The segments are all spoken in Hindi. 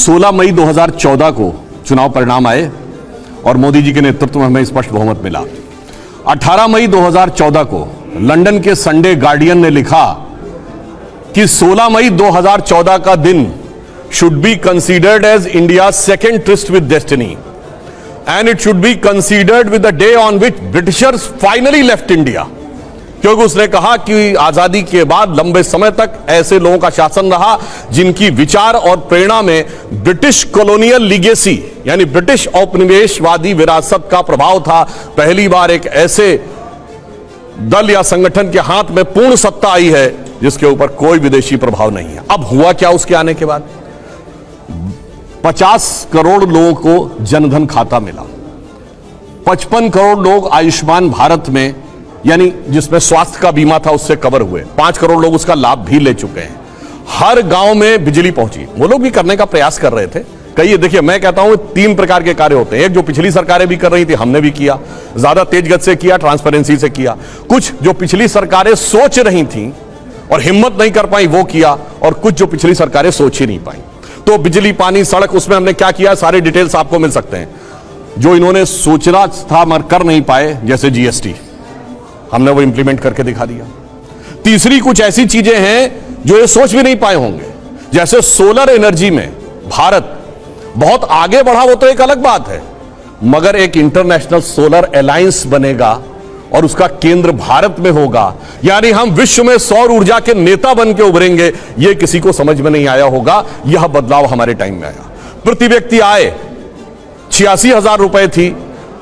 16 मई 2014 को चुनाव परिणाम आए और मोदी जी के नेतृत्व में हमें स्पष्ट बहुमत मिला। 18 मई 2014 को लंदन के संडे गार्डियन ने लिखा कि 16 मई 2014 का दिन should be considered as India's second tryst with destiny and it should be considered with the day on which Britishers finally left India। क्योंकि उसने कहा कि आजादी के बाद लंबे समय तक ऐसे लोगों का शासन रहा जिनकी विचार और प्रेरणा में ब्रिटिश कॉलोनियल लीगेसी यानी ब्रिटिश औपनिवेशवादी विरासत का प्रभाव था। पहली बार एक ऐसे दल या संगठन के हाथ में पूर्ण सत्ता आई है जिसके ऊपर कोई विदेशी प्रभाव नहीं है। अब हुआ क्या उसके आने के बाद? 50 करोड़ लोगों को जनधन खाता मिला, 55 करोड़ लोग आयुष्मान भारत में यानी जिसमें स्वास्थ्य का बीमा था उससे कवर हुए, 5 करोड़ लोग उसका लाभ भी ले चुके हैं। हर गांव में बिजली पहुंची। वो लोग भी करने का प्रयास कर रहे थे। कई देखिए, मैं कहता हूं 3 प्रकार के कार्य होते हैं। एक जो पिछली सरकारें भी कर रही थी, हमने भी किया, ज्यादा तेज गति से किया, ट्रांसपेरेंसी से किया। कुछ जो पिछली सरकारें सोच रही थी और हिम्मत नहीं कर पाई वो किया, और कुछ जो पिछली सरकारें सोच ही नहीं पाई। तो बिजली, पानी, सड़क, उसमें हमने क्या किया, सारे डिटेल्स आपको मिल सकते हैं। जो इन्होंने सोचना था मगर कर नहीं पाए, जैसे जीएसटी, हमने वो इंप्लीमेंट करके दिखा दिया। तीसरी कुछ ऐसी चीजें हैं जो ये सोच भी नहीं पाए होंगे, जैसे सोलर एनर्जी में भारत बहुत आगे बढ़ा, वो तो एक अलग बात है, मगर एक इंटरनेशनल सोलर अलायंस बनेगा और उसका केंद्र भारत में होगा, यानी हम विश्व में सौर ऊर्जा के नेता बन के उभरेंगे। यह किसी को समझ में नहीं आया होगा। यह बदलाव हमारे टाइम में आया। प्रति व्यक्ति आय 86,000 रुपए थी,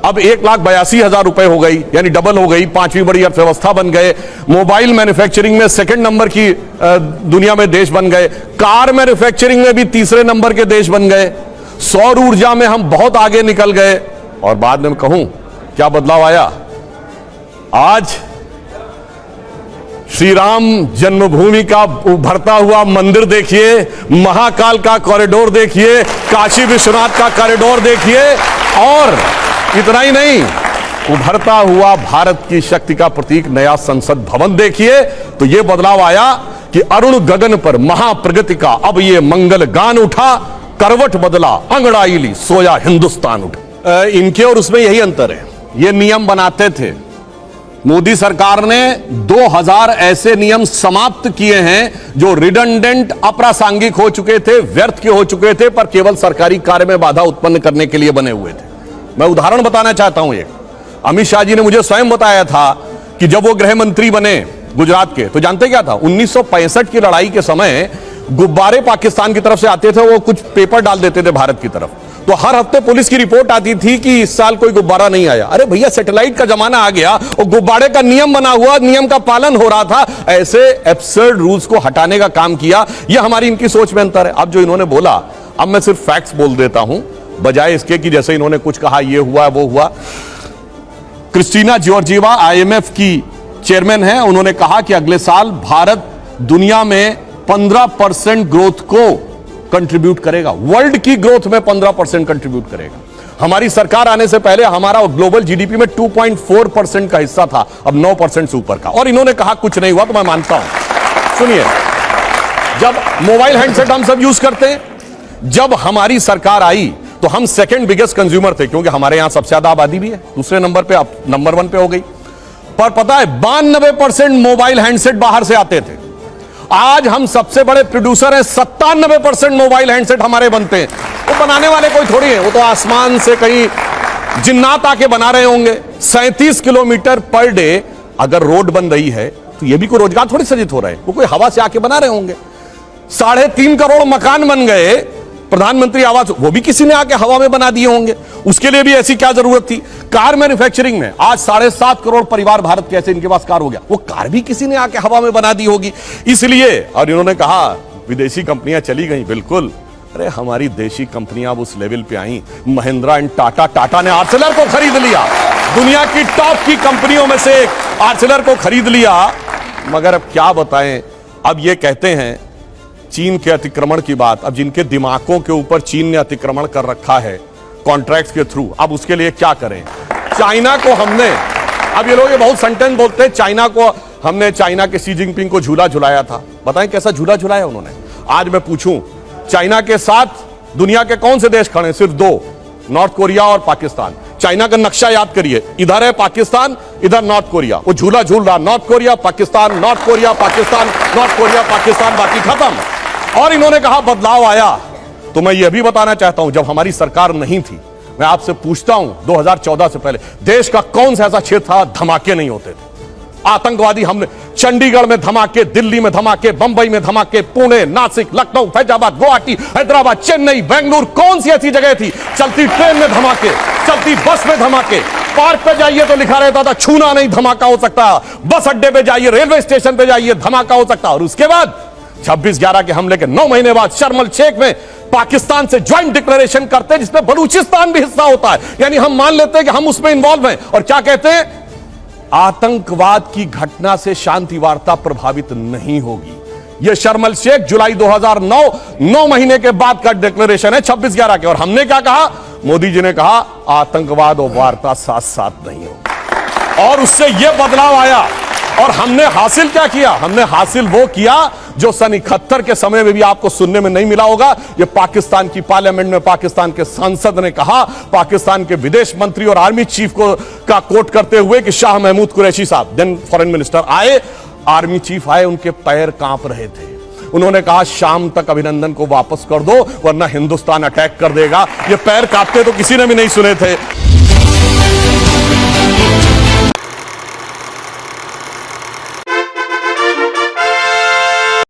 अब 1,82,000 रुपए हो गई, यानी डबल हो गई। 5वीं बड़ी अर्थव्यवस्था बन गए। मोबाइल मैन्युफैक्चरिंग में 2nd नंबर की दुनिया में देश बन गए। कार मैन्युफैक्चरिंग में भी 3रे नंबर के देश बन गए। सौर ऊर्जा में हम बहुत आगे निकल गए। और बाद में कहूं क्या बदलाव आया? आज श्री राम जन्मभूमि का उभरता हुआ मंदिर देखिए, महाकाल का कॉरिडोर देखिए, काशी विश्वनाथ का कॉरिडोर देखिए, और इतना ही नहीं, उभरता हुआ भारत की शक्ति का प्रतीक नया संसद भवन देखिए। तो यह बदलाव आया कि अरुण गगन पर महाप्रगति का अब यह मंगल गान उठा, करवट बदला अंगड़ाई ली, सोया हिंदुस्तान उठा। इनके और उसमें यही अंतर है। ये नियम बनाते थे, मोदी सरकार ने 2000 ऐसे नियम समाप्त किए हैं जो रिडंडेंट, अप्रासंगिक हो चुके थे, व्यर्थ के हो चुके थे, पर केवल सरकारी कार्य में बाधा उत्पन्न करने के लिए बने हुए थे। मैं उदाहरण बताना चाहता हूं। एक अमित शाह जी ने मुझे स्वयं बताया था कि जब वो गृह मंत्री बने गुजरात के, तो जानते क्या था? 1965 की लड़ाई के समय गुब्बारे पाकिस्तान की तरफ से आते थे, वो कुछ पेपर डाल देते थे भारत की तरफ, तो हर हफ्ते पुलिस की रिपोर्ट आती थी कि इस साल कोई गुब्बारा नहीं आया। अरे भैया, सैटेलाइट का जमाना आ गया और गुब्बारे का नियम बना हुआ, नियम का पालन हो रहा था। ऐसे एब्सर्ड रूल्स को हटाने का काम किया। यह हमारी इनकी सोच में अंतर है। अब जो इन्होंने बोला, अब मैं सिर्फ फैक्ट्स बोल देता हूं, बजाय इसके कि जैसे इन्होंने कुछ कहा ये हुआ वो हुआ। क्रिस्टीना जॉर्जिवा IMF की चेयरमैन है, उन्होंने कहा कि अगले साल भारत दुनिया में 15% ग्रोथ को कंट्रीब्यूट करेगा, वर्ल्ड की ग्रोथ में 15% कंट्रीब्यूट करेगा। हमारी सरकार आने से पहले हमारा ग्लोबल जीडीपी में 2.4% का हिस्सा था, अब 9% से ऊपर का। और इन्होंने कहा कुछ नहीं हुआ, तो मैं मानता हूं। सुनिए, जब मोबाइल हैंडसेट हम सब यूज करते हैं, जब हमारी सरकार आई तो हम 2nd बिगेस्ट कंज्यूमर थे, क्योंकि हमारे यहां सबसे ज्यादा आबादी भी है। दूसरे नंबर पे, अब नंबर 1 पे हो गई। पर पता है 92% मोबाइल हैंडसेट बाहर से आते थे। आज हम सबसे बड़े प्रोड्यूसर हैं, 97% मोबाइल हैंडसेट हमारे बनते हैं। वो बनाने वाले कोई थोड़ी है, वो तो आसमान से कहीं जिन्नात आके बना रहे होंगे। 37 किलोमीटर पर डे अगर रोड बन रही है तो ये भी कोई रोजगार थोड़ी सृजित हो रहा है, वो कोई हवा से आके बना रहे होंगे। 3.5 करोड़ मकान बन गए, प्रधानमंत्री आवास, वो भी किसी ने आके हवा में बना दिए होंगे। उसके लिए भी ऐसी क्या जरूरत थी? कार मैन्युफैक्चरिंग में आज 7.5 करोड़ परिवार भारत के ऐसे इनके पास कार हो गया, वो कार भी किसी ने आके हवा में बना दी होगी। इसलिए, और इन्होंने कहा विदेशी कंपनियां चली गई, बिल्कुल। अरे हमारी देशी कंपनियां अब उस लेवल पे आई। महिंद्रा एंड टाटा ने आर्सेलर को खरीद लिया, दुनिया की टॉप की कंपनियों में से एक आर्सेलर को खरीद लिया। मगर अब क्या बताएं, अब ये कहते हैं चीन के अतिक्रमण की बात। अब जिनके दिमागों के ऊपर चीन ने अतिक्रमण कर रखा है कॉन्ट्रैक्ट्स के थ्रू, अब उसके लिए क्या करें? चाइना को हमने, अब ये लोग ये बहुत सेंटेंस बोलते हैं, चाइना को हमने, चाइना के शी जिनपिंग को झूला झुलाया था। बताएं कैसा झूला झुलाया उन्होंने? आज मैं पूछूं, चाइना के साथ दुनिया के कौन से देश खड़े हैं? सिर्फ दो, नॉर्थ कोरिया और पाकिस्तान। चाइना का नक्शा याद करिए, इधर है पाकिस्तान, इधर नॉर्थ कोरिया। वो झूला झूल रहा, north Korea Pakistan, north Korea Pakistan, north Korea Pakistan, बाकी खत्म। और इन्होंने कहा बदलाव आया। तो मैं ये भी बताना चाहता हूं, जब हमारी सरकार नहीं थी, मैं आपसे पूछता हूं 2014 से पहले देश का कौन सा ऐसा क्षेत्र था धमाके नहीं होते थे? आतंकवादी हमले, चंडीगढ़ में धमाके, दिल्ली में धमाके, बंबई में धमाके, पुणे, नासिक, लखनऊ, फैजाबाद, गुवाहाटी, हैदराबाद, चेन्नई, बेंगलुरु, कौन सी ऐसी जगह थी? चलती ट्रेन में धमाके, चलती बस में धमाके। पार्क पे जाइए तो लिखा रहता था छूना नहीं, धमाका हो सकता। बस अड्डे पे जाइए, रेलवे स्टेशन पे जाइए, धमाका हो सकता। और उसके बाद 26/11 के हमले के 9 महीने बाद शर्म एल शेख में पाकिस्तान से ज्वाइंट डिक्लेरेशन करते हैं, जिसमें बलूचिस्तान भी हिस्सा होता है। यानी हम मान लेते हैं कि हम उसमें इंवॉल्व हैं। और क्या कहते हैं? आतंकवाद की घटना से शांति वार्ता प्रभावित नहीं होगी। यह शर्म एल शेख जुलाई 2009, 9 महीने के बाद का डिक्लेरेशन है 26/11 के। और हमने क्या कहा? मोदी जी ने कहा आतंकवाद और वार्ता साथ साथ नहीं होगी। और उससे यह बदलाव आया। और हमने हासिल क्या किया? हमने हासिल वो किया जो सन 71 के समय में भी आपको सुनने में नहीं मिला होगा। ये पाकिस्तान की पार्लियामेंट में पाकिस्तान के सांसद ने कहा, पाकिस्तान के विदेश मंत्री और आर्मी चीफ का कोट करते हुए कि शाह महमूद कुरैशी साहब, देन फॉरेन मिनिस्टर, आए, आर्मी चीफ आए, उनके पैर कांप रहे थे। उन्होंने कहा शाम तक अभिनंदन को वापस कर दो वरना हिंदुस्तान अटैक कर देगा। ये पैर कांपते तो किसी ने भी नहीं सुने थे।